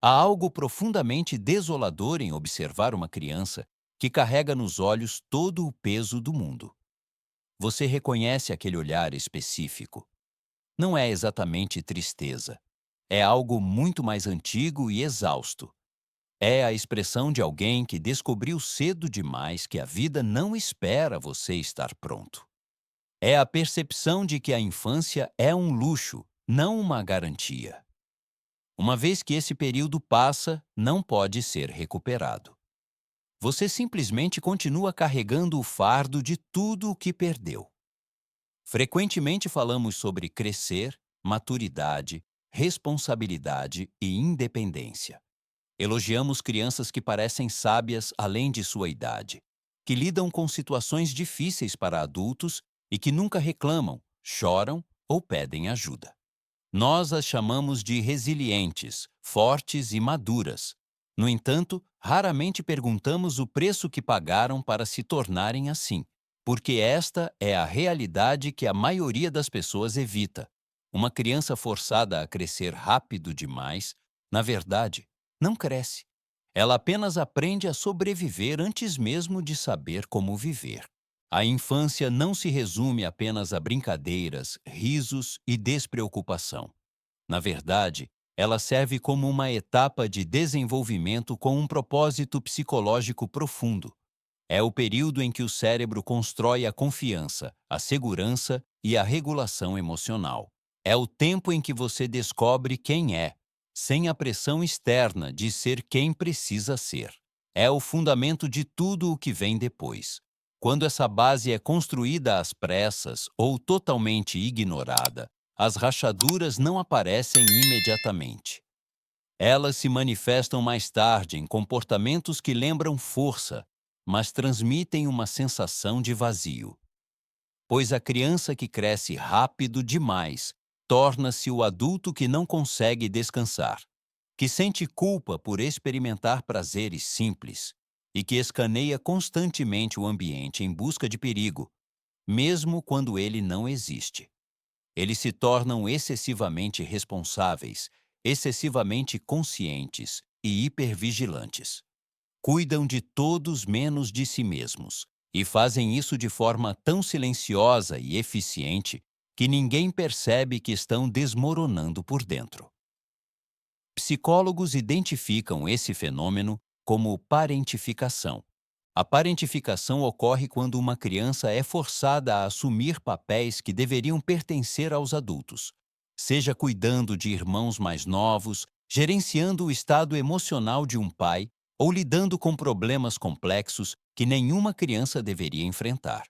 Há algo profundamente desolador em observar uma criança que carrega nos olhos todo o peso do mundo. Você reconhece aquele olhar específico. Não é exatamente tristeza. É algo muito mais antigo e exausto. É a expressão de alguém que descobriu cedo demais que a vida não espera você estar pronto. É a percepção de que a infância é um luxo, não uma garantia. Uma vez que esse período passa, não pode ser recuperado. Você simplesmente continua carregando o fardo de tudo o que perdeu. Frequentemente falamos sobre crescer, maturidade, responsabilidade e independência. Elogiamos crianças que parecem sábias além de sua idade, que lidam com situações difíceis para adultos e que nunca reclamam, choram ou pedem ajuda. Nós as chamamos de resilientes, fortes e maduras. No entanto, raramente perguntamos o preço que pagaram para se tornarem assim, porque esta é a realidade que a maioria das pessoas evita. Uma criança forçada a crescer rápido demais, na verdade, não cresce. Ela apenas aprende a sobreviver antes mesmo de saber como viver. A infância não se resume apenas a brincadeiras, risos e despreocupação. Na verdade, ela serve como uma etapa de desenvolvimento com um propósito psicológico profundo. É o período em que o cérebro constrói a confiança, a segurança e a regulação emocional. É o tempo em que você descobre quem é, sem a pressão externa de ser quem precisa ser. É o fundamento de tudo o que vem depois. Quando essa base é construída às pressas ou totalmente ignorada, as rachaduras não aparecem imediatamente. Elas se manifestam mais tarde em comportamentos que lembram força, mas transmitem uma sensação de vazio. Pois a criança que cresce rápido demais torna-se o adulto que não consegue descansar, que sente culpa por experimentar prazeres simples e que escaneia constantemente o ambiente em busca de perigo, mesmo quando ele não existe. Eles se tornam excessivamente responsáveis, excessivamente conscientes e hipervigilantes. Cuidam de todos menos de si mesmos e fazem isso de forma tão silenciosa e eficiente que ninguém percebe que estão desmoronando por dentro. Psicólogos identificam esse fenômeno como parentificação. A parentificação ocorre quando uma criança é forçada a assumir papéis que deveriam pertencer aos adultos, seja cuidando de irmãos mais novos, gerenciando o estado emocional de um pai ou lidando com problemas complexos que nenhuma criança deveria enfrentar.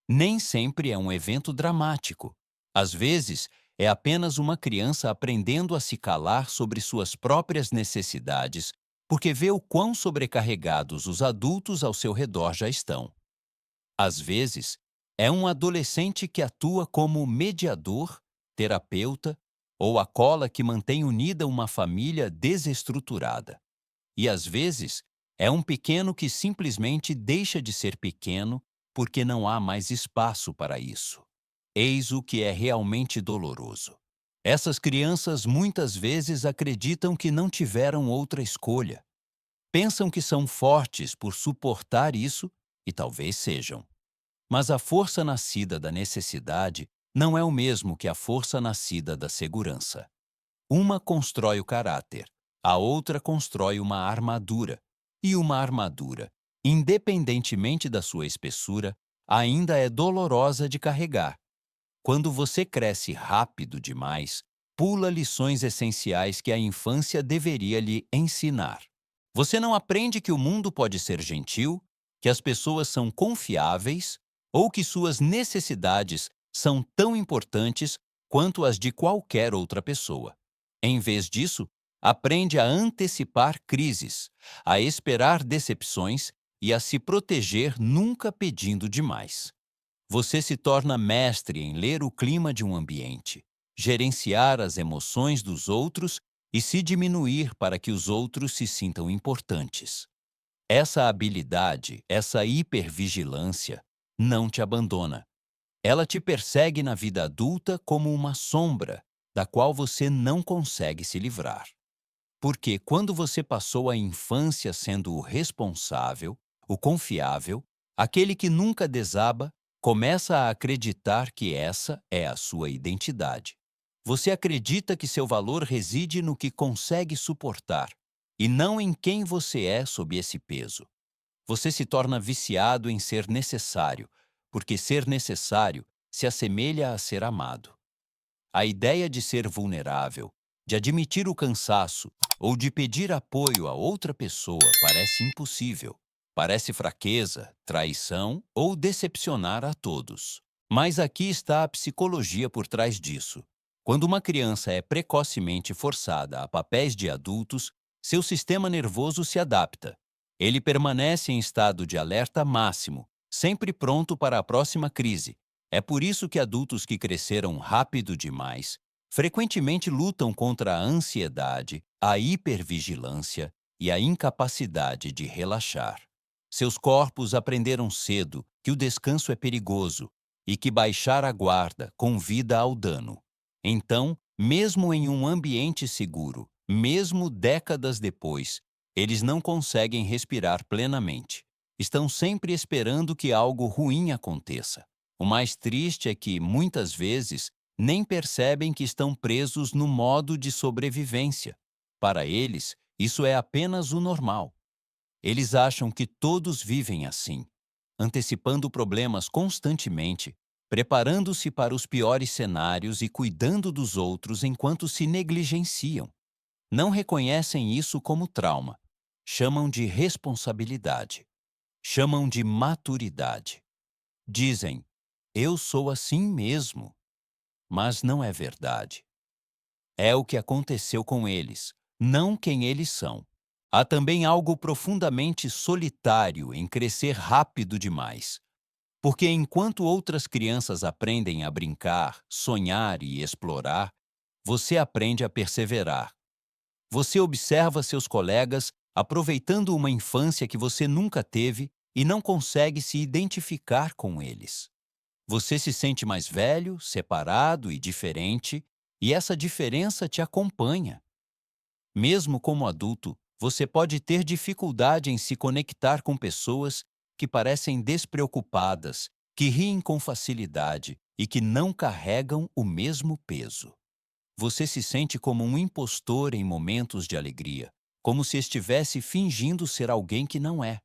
Nem sempre é um evento dramático. Às vezes, é apenas uma criança aprendendo a se calar sobre suas próprias necessidades, porque vê o quão sobrecarregados os adultos ao seu redor já estão. Às vezes, é um adolescente que atua como mediador, terapeuta ou a cola que mantém unida uma família desestruturada. E às vezes, é um pequeno que simplesmente deixa de ser pequeno porque não há mais espaço para isso. Eis o que é realmente doloroso. Essas crianças muitas vezes acreditam que não tiveram outra escolha. Pensam que são fortes por suportar isso, e talvez sejam. Mas a força nascida da necessidade não é o mesmo que a força nascida da segurança. Uma constrói o caráter, a outra constrói uma armadura. E uma armadura, independentemente da sua espessura, ainda é dolorosa de carregar. Quando você cresce rápido demais, pula lições essenciais que a infância deveria lhe ensinar. Você não aprende que o mundo pode ser gentil, que as pessoas são confiáveis ou que suas necessidades são tão importantes quanto as de qualquer outra pessoa. Em vez disso, aprende a antecipar crises, a esperar decepções e a se proteger nunca pedindo demais. Você se torna mestre em ler o clima de um ambiente, gerenciar as emoções dos outros e se diminuir para que os outros se sintam importantes. Essa habilidade, essa hipervigilância, não te abandona. Ela te persegue na vida adulta como uma sombra, da qual você não consegue se livrar. Porque quando você passou a infância sendo o responsável, o confiável, aquele que nunca desaba, começa a acreditar que essa é a sua identidade. Você acredita que seu valor reside no que consegue suportar, e não em quem você é sob esse peso. Você se torna viciado em ser necessário, porque ser necessário se assemelha a ser amado. A ideia de ser vulnerável, de admitir o cansaço ou de pedir apoio a outra pessoa parece impossível. Parece fraqueza, traição ou decepcionar a todos. Mas aqui está a psicologia por trás disso. Quando uma criança é precocemente forçada a papéis de adultos, seu sistema nervoso se adapta. Ele permanece em estado de alerta máximo, sempre pronto para a próxima crise. É por isso que adultos que cresceram rápido demais frequentemente lutam contra a ansiedade, a hipervigilância e a incapacidade de relaxar. Seus corpos aprenderam cedo que o descanso é perigoso e que baixar a guarda convida ao dano. Então, mesmo em um ambiente seguro, mesmo décadas depois, eles não conseguem respirar plenamente. Estão sempre esperando que algo ruim aconteça. O mais triste é que, muitas vezes, nem percebem que estão presos no modo de sobrevivência. Para eles, isso é apenas o normal. Eles acham que todos vivem assim, antecipando problemas constantemente, preparando-se para os piores cenários e cuidando dos outros enquanto se negligenciam. Não reconhecem isso como trauma. Chamam de responsabilidade. Chamam de maturidade. Dizem, eu sou assim mesmo. Mas não é verdade. É o que aconteceu com eles, não quem eles são. Há também algo profundamente solitário em crescer rápido demais. Porque enquanto outras crianças aprendem a brincar, sonhar e explorar, você aprende a perseverar. Você observa seus colegas aproveitando uma infância que você nunca teve e não consegue se identificar com eles. Você se sente mais velho, separado e diferente, e essa diferença te acompanha. Mesmo como adulto, você pode ter dificuldade em se conectar com pessoas que parecem despreocupadas, que riem com facilidade e que não carregam o mesmo peso. Você se sente como um impostor em momentos de alegria, como se estivesse fingindo ser alguém que não é.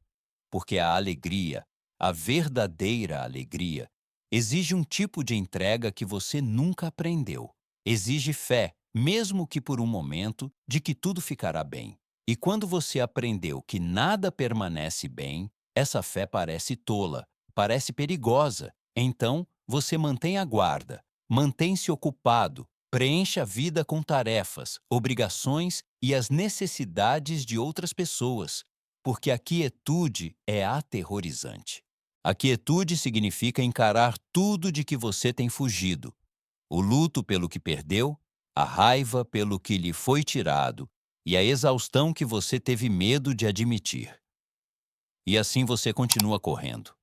Porque a alegria, a verdadeira alegria, exige um tipo de entrega que você nunca aprendeu. Exige fé, mesmo que por um momento, de que tudo ficará bem. E quando você aprendeu que nada permanece bem, essa fé parece tola, parece perigosa. Então, você mantém a guarda, mantém-se ocupado, preenche a vida com tarefas, obrigações e as necessidades de outras pessoas, porque a quietude é aterrorizante. A quietude significa encarar tudo de que você tem fugido: o luto pelo que perdeu, a raiva pelo que lhe foi tirado e a exaustão que você teve medo de admitir. E assim você continua correndo.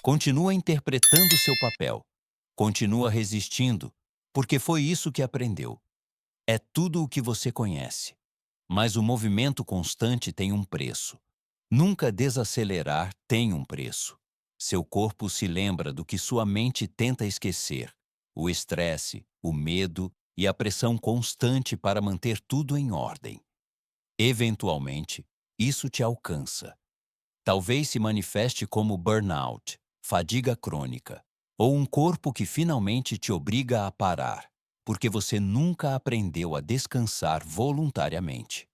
Continua interpretando seu papel. Continua resistindo, porque foi isso que aprendeu. É tudo o que você conhece. Mas o movimento constante tem um preço. Nunca desacelerar tem um preço. Seu corpo se lembra do que sua mente tenta esquecer: o estresse, o medo e a pressão constante para manter tudo em ordem. Eventualmente, isso te alcança. Talvez se manifeste como burnout, fadiga crônica, ou um corpo que finalmente te obriga a parar, porque você nunca aprendeu a descansar voluntariamente.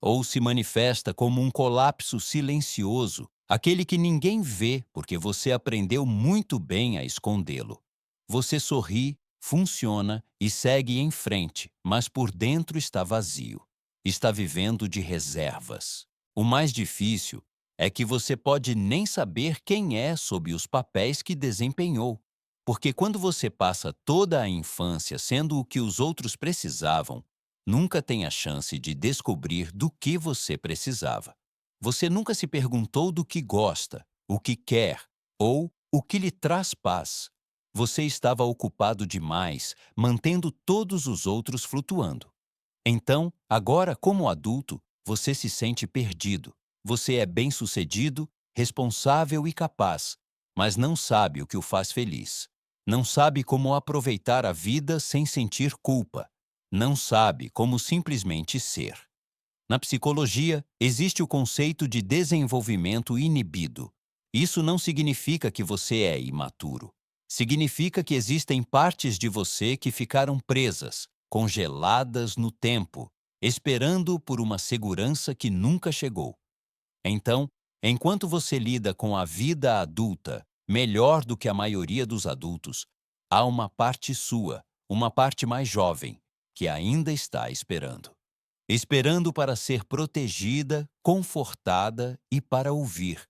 Ou se manifesta como um colapso silencioso, aquele que ninguém vê porque você aprendeu muito bem a escondê-lo. Você sorri, funciona e segue em frente, mas por dentro está vazio. Está vivendo de reservas. O mais difícil é que você pode nem saber quem é sob os papéis que desempenhou. Porque quando você passa toda a infância sendo o que os outros precisavam, nunca tem a chance de descobrir do que você precisava. Você nunca se perguntou do que gosta, o que quer ou o que lhe traz paz. Você estava ocupado demais, mantendo todos os outros flutuando. Então, agora, como adulto, você se sente perdido. Você é bem-sucedido, responsável e capaz, mas não sabe o que o faz feliz. Não sabe como aproveitar a vida sem sentir culpa. Não sabe como simplesmente ser. Na psicologia, existe o conceito de desenvolvimento inibido. Isso não significa que você é imaturo. Significa que existem partes de você que ficaram presas, congeladas no tempo, esperando por uma segurança que nunca chegou. Então, enquanto você lida com a vida adulta melhor do que a maioria dos adultos, há uma parte sua, uma parte mais jovem, que ainda está esperando. Esperando para ser protegida, confortada e para ouvir.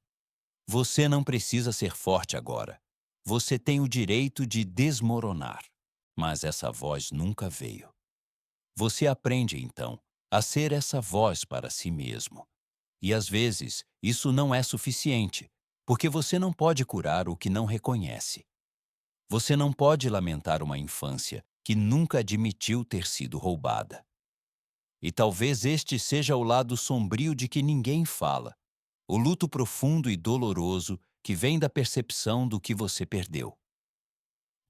Você não precisa ser forte agora. Você tem o direito de desmoronar. Mas essa voz nunca veio. Você aprende, então, a ser essa voz para si mesmo. E às vezes, isso não é suficiente, porque você não pode curar o que não reconhece. Você não pode lamentar uma infância que nunca admitiu ter sido roubada. E talvez este seja o lado sombrio de que ninguém fala, o luto profundo e doloroso que vem da percepção do que você perdeu.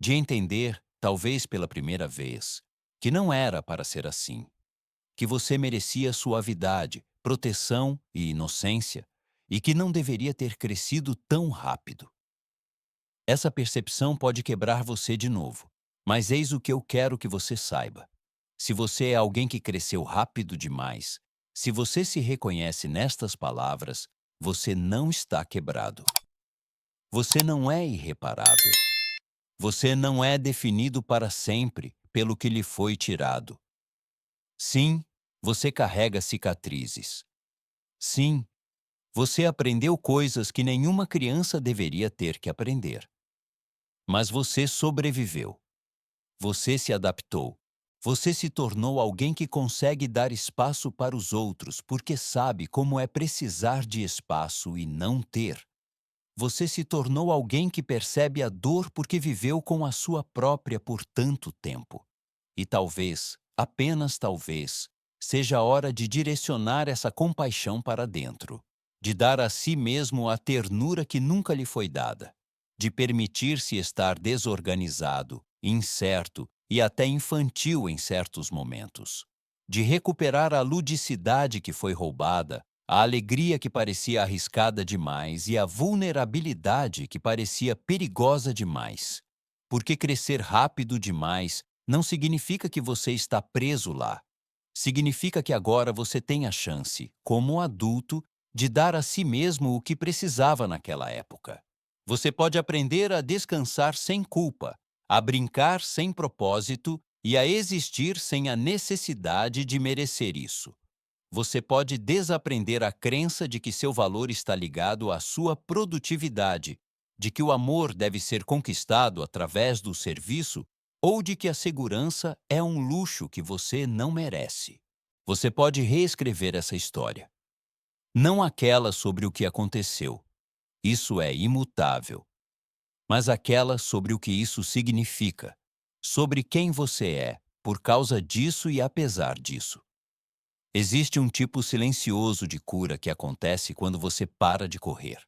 De entender, talvez pela primeira vez, que não era para ser assim, que você merecia suavidade, proteção e inocência, e que não deveria ter crescido tão rápido. Essa percepção pode quebrar você de novo, mas eis o que eu quero que você saiba. Se você é alguém que cresceu rápido demais, se você se reconhece nestas palavras, você não está quebrado. Você não é irreparável. Você não é definido para sempre pelo que lhe foi tirado. Sim, você carrega cicatrizes. Sim, você aprendeu coisas que nenhuma criança deveria ter que aprender. Mas você sobreviveu. Você se adaptou. Você se tornou alguém que consegue dar espaço para os outros porque sabe como é precisar de espaço e não ter. Você se tornou alguém que percebe a dor porque viveu com a sua própria por tanto tempo. E talvez, apenas talvez, seja a hora de direcionar essa compaixão para dentro, de dar a si mesmo a ternura que nunca lhe foi dada, de permitir-se estar desorganizado, incerto e até infantil em certos momentos, de recuperar a ludicidade que foi roubada, a alegria que parecia arriscada demais e a vulnerabilidade que parecia perigosa demais. Porque crescer rápido demais não significa que você está preso lá. Significa que agora você tem a chance, como adulto, de dar a si mesmo o que precisava naquela época. Você pode aprender a descansar sem culpa, a brincar sem propósito e a existir sem a necessidade de merecer isso. Você pode desaprender a crença de que seu valor está ligado à sua produtividade, de que o amor deve ser conquistado através do serviço ou de que a segurança é um luxo que você não merece. Você pode reescrever essa história. Não aquela sobre o que aconteceu. Isso é imutável. Mas aquela sobre o que isso significa, sobre quem você é, por causa disso e apesar disso. Existe um tipo silencioso de cura que acontece quando você para de correr.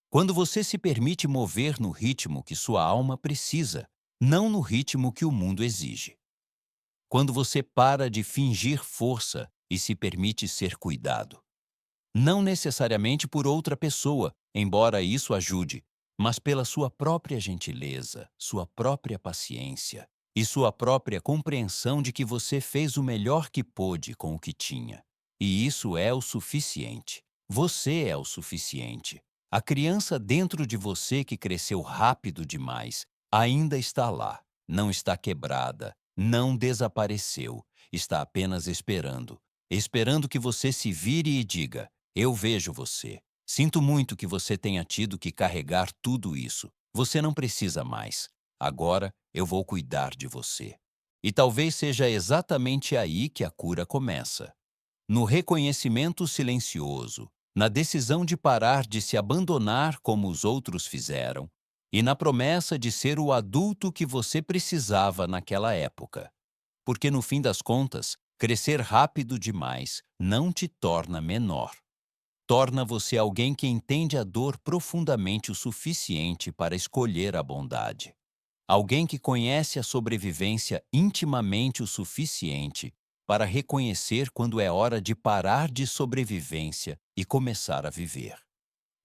Quando você se permite mover no ritmo que sua alma precisa, não no ritmo que o mundo exige. Quando você para de fingir força e se permite ser cuidado. Não necessariamente por outra pessoa, embora isso ajude, mas pela sua própria gentileza, sua própria paciência e sua própria compreensão de que você fez o melhor que pôde com o que tinha. E isso é o suficiente. Você é o suficiente. A criança dentro de você que cresceu rápido demais ainda está lá, não está quebrada, não desapareceu, está apenas esperando que você se vire e diga: eu vejo você. Sinto muito que você tenha tido que carregar tudo isso. Você não precisa mais. Agora eu vou cuidar de você. E talvez seja exatamente aí que a cura começa. No reconhecimento silencioso, na decisão de parar de se abandonar como os outros fizeram, e na promessa de ser o adulto que você precisava naquela época. Porque no fim das contas, Crescer rápido demais não te torna menor. Torna você alguém que entende a dor profundamente o suficiente para escolher a bondade. Alguém que conhece a sobrevivência intimamente o suficiente para reconhecer quando é hora de parar de sobrevivência e começar a viver.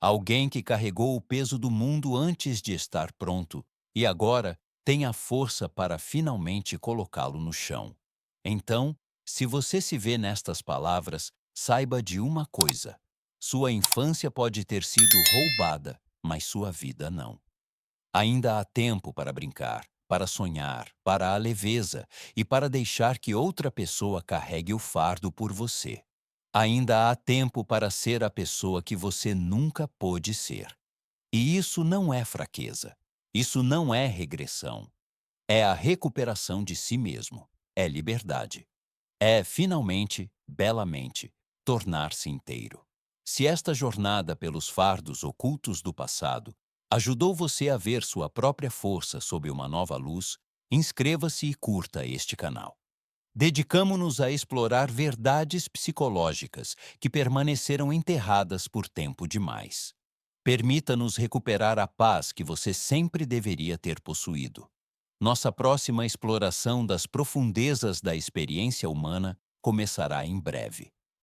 Alguém que carregou o peso do mundo antes de estar pronto e agora tem a força para finalmente colocá-lo no chão. Então, se você se vê nestas palavras, saiba de uma coisa: sua infância pode ter sido roubada, mas sua vida não. Ainda há tempo para brincar, para sonhar, para a leveza e para deixar que outra pessoa carregue o fardo por você. Ainda há tempo para ser a pessoa que você nunca pôde ser. E isso não é fraqueza. Isso não é regressão. É a recuperação de si mesmo. É liberdade. É, finalmente, belamente, tornar-se inteiro. Se esta jornada pelos fardos ocultos do passado ajudou você a ver sua própria força sob uma nova luz, inscreva-se e curta este canal. Dedicamo-nos a explorar verdades psicológicas que permaneceram enterradas por tempo demais. Permita-nos recuperar a paz que você sempre deveria ter possuído. Nossa próxima exploração das profundezas da experiência humana começará em breve.